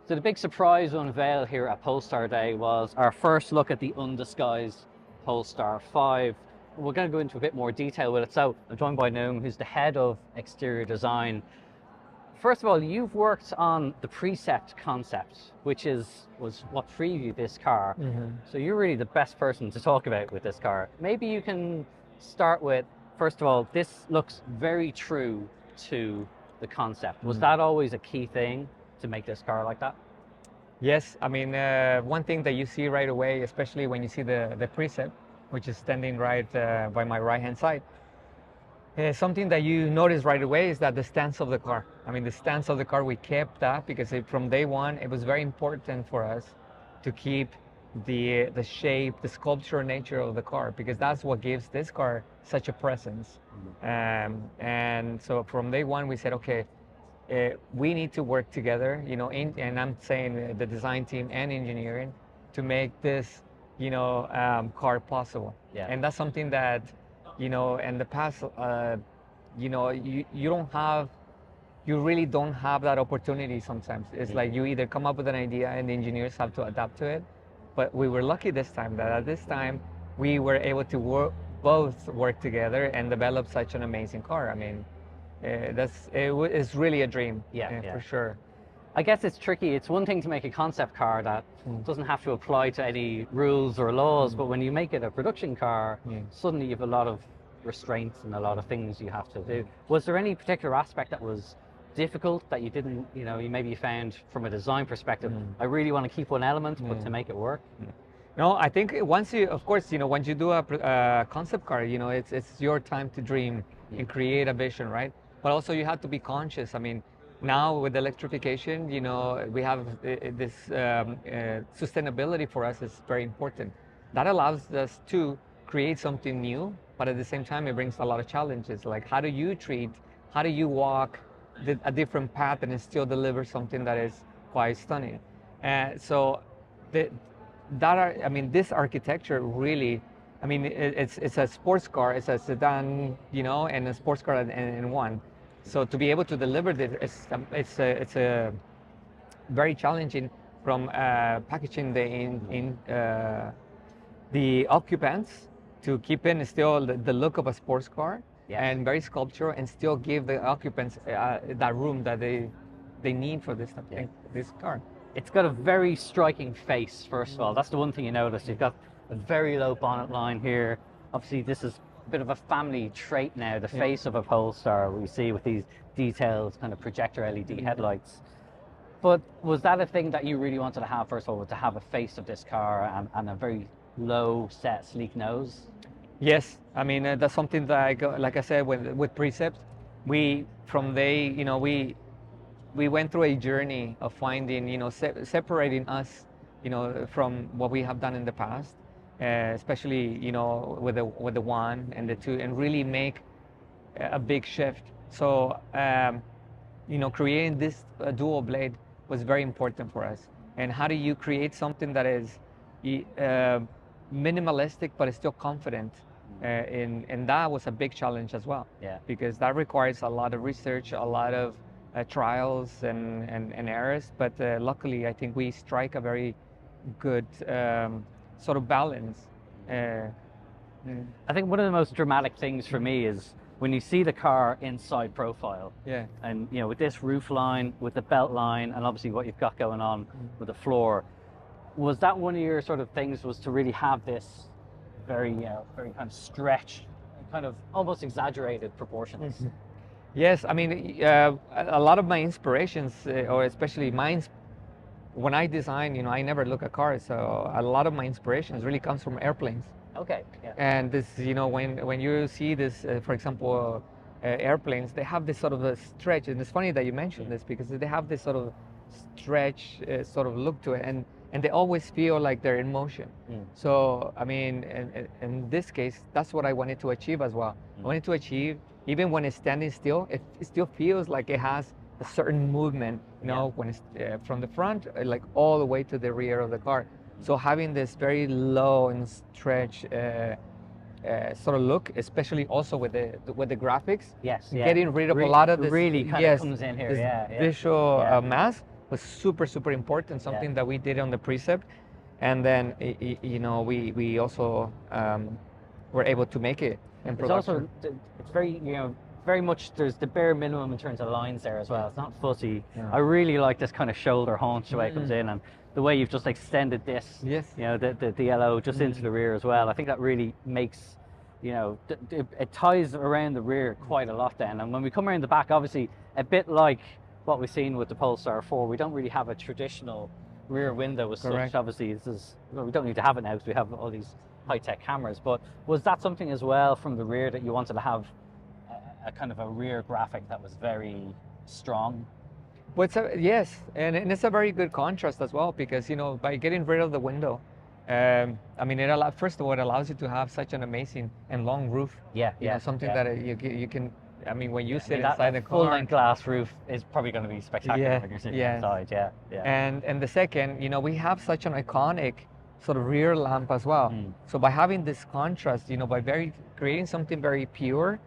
So the big surprise to unveil here at Polestar Day was our first look at the undisguised Polestar 5. We're going to go into a bit more detail with it. So I'm joined by Nahum, who's the head of exterior design. First of all, you've worked on the Precept concept, which was what previewed this car. So you're really the best person to talk about with this car. Maybe you can start with, first of all, this looks very true to the concept. Was that always a key thing to make this car like that? Yes, I mean, one thing that you see right away, especially when you see the Precept, which is standing right by my right-hand side, something that you notice right away is that the stance of the car. I mean, the stance of the car, we kept that because from day one, it was very important for us to keep the shape, the sculptural nature of the car, because that's what gives this car such a presence. And so from day one, we said, okay, we need to work together, and I'm saying the design team and engineering to make this, car possible. Yeah. And that's something that, in the past, you really don't have that opportunity sometimes. It's like you either come up with an idea and the engineers have to adapt to it. But we were lucky this time that at this time we were able to both work together and develop such an amazing car. I mean, it's really a dream, for sure. I guess it's tricky. It's one thing to make a concept car that doesn't have to apply to any rules or laws, but when you make it a production car, suddenly you have a lot of restraints and a lot of things you have to do. Was there any particular aspect that was difficult that you didn't, you found from a design perspective, I really want to keep one element, but to make it work? No, I think once you, of course, once you do a concept car, it's your time to dream and create a vision, right? But also you have to be conscious. I mean, now with electrification, we have this sustainability for us is very important. That allows us to create something new, but at the same time, it brings a lot of challenges. Like how do you walk a different path and still deliver something that is quite stunning? So this architecture really, it's a sports car, it's a sedan, and a sports car in one. So to be able to deliver this, it's a very challenging from packaging the occupants to keep in still the look of a sports car, and very sculptural, and still give the occupants that room that they need for this car. It's got a very striking face, first of all. That's the one thing you notice. You've got a very low bonnet line here. Obviously, this is a bit of a family trait now, the face of a Polestar, we see with these detailed kind of projector LED headlights. But was that a thing that you really wanted to have, first of all, to have a face of this car and a very low set, sleek nose? Yes, that's something that like I said, with Precept, we went through a journey of finding, separating us, from what we have done in the past, especially, with the 1 and the 2, and really make a big shift. So, creating this dual blade was very important for us. And how do you create something that is minimalistic but is still confident? And that was a big challenge as well. Yeah. Because that requires a lot of research, a lot of trials and errors. But luckily, I think we strike a very good sort of balance. I think one of the most dramatic things for me is when you see the car inside profile. Yeah. And with this roof line, with the belt line, and obviously what you've got going on with the floor, was that one of your sort of things, was to really have this very very kind of stretched, kind of almost exaggerated proportions? Yes, a lot of my inspirations, or especially mine, when I design, I never look at cars, so a lot of my inspirations really comes from airplanes. Okay. Yeah. And this, when you see this, for example, airplanes, they have this sort of a stretch, and it's funny that you mentioned this because they have this sort of stretch sort of look to it, and they always feel like they're in motion. So, in this case, that's what I wanted to achieve as well. I wanted to achieve, even when it's standing still, it still feels like it has a certain movement, when it's from the front, like all the way to the rear of the car. So having this very low and stretch sort of look, especially also with the graphics, Yes. getting rid of a lot of this really kind of comes in here. visual mass, was super important, something that we did on the precept, and then you know, we also were able to make it in It's production. also, it's very, you know, very much, there's the bare minimum in terms of lines there as well. It's not fussy. Yeah. I really like this kind of shoulder haunch, the way it comes in, and the way you've just extended this, Yes. you know, the yellow just into the rear as well. I think that really makes, you know, it ties around the rear quite a lot then. And when we come around the back, obviously, a bit like what we've seen with the Polestar 4, we don't really have a traditional rear window as Correct. such. Obviously, this is, well, we don't need to have it now because we have all these high-tech cameras. But was that something as well from the rear, that you wanted to have a kind of a rear graphic that was very strong? Well, yes, and it's a very good contrast as well, because, you know, by getting rid of the window, I mean, first of all, it allows you to have such an amazing and long roof. Yeah, You know, something that you can, I mean, when you sit that inside the car. full-length glass roof is probably going to be spectacular Yeah, when you're sitting yeah. inside. Yeah. And the second, you know, we have such an iconic sort of rear lamp as well. So by having this contrast, you know, by creating something very pure,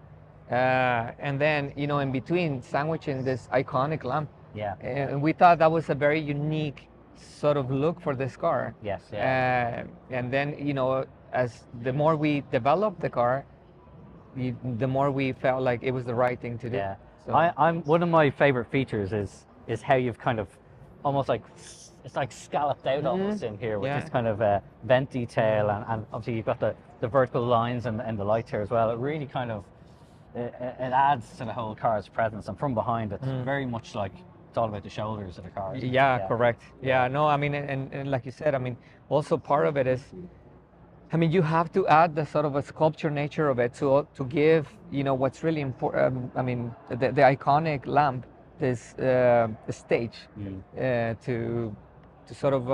and then, you know, in between sandwiching this iconic lamp. Yeah. And we thought that was a very unique sort of look for this car. Yes. Yeah. And then, you know, as the more we developed the car, the more we felt like it was the right thing to do. Yeah. So, I'm one of my favorite features is how you've kind of almost like, it's like scalloped out almost in here with this kind of vent detail, and obviously you've got the vertical lines and the lights here as well. It really kind of it adds to the whole car's presence, and from behind it's very much like it's all about the shoulders of the car. Yeah, correct. Yeah, no, I mean, and like you said, I mean, also part of it is, I mean, you have to add the sort of a sculpture nature of it to give, you know, what's really important. I mean, the iconic lamp, this stage, to sort of,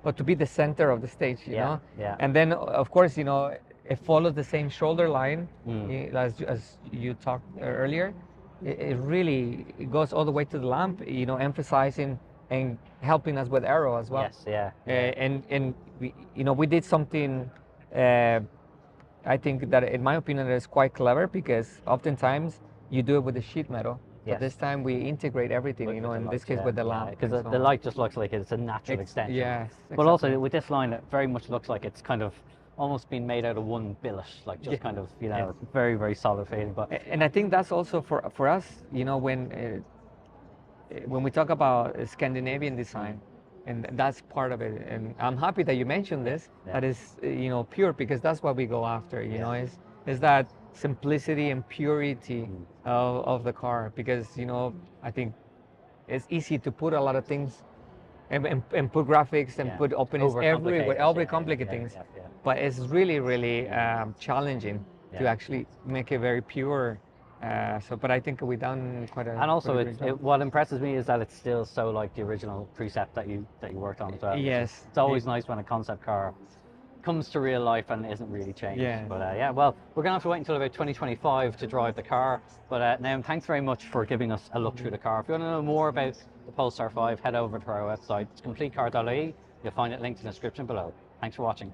but to be the center of the stage, you know. Yeah. And then, of course, you know, it follows the same shoulder line as you talked earlier. It really goes all the way to the lamp, you know, emphasizing and helping us with aero as well. Yes, yeah. And we, you know, we did something, I think that in my opinion is quite clever, because oftentimes you do it with the sheet metal. But this time we integrate everything, you know, in this case with the lamp. Because the light just looks like it's a natural extension. Yes. But also with this line, it very much looks like it's kind of almost been made out of one billet, like just kind of, you know, very, very solid feeling. But and I think that's also for us, you know, when we talk about Scandinavian design, and that's part of it. And I'm happy that you mentioned this. That is, you know, pure, because that's what we go after. You know, is that simplicity and purity of the car, because, you know, I think it's easy to put a lot of things and put graphics and put openings everywhere, overcomplicate things. But it's really, really challenging to actually make it very pure. But I think we've done quite a. And also, job. what impresses me is that it's still so like the original precept that you worked on as well. Yes. It's always nice when a concept car comes to real life and isn't really changed. Yeah. But yeah, well, we're gonna have to wait until about 2025 to drive the car. But Nahum, thanks very much for giving us a look through the car. If you want to know more about the Polestar 5, head over to our website. It's CompleteCar.ie. You'll find it linked in the description below. Thanks for watching.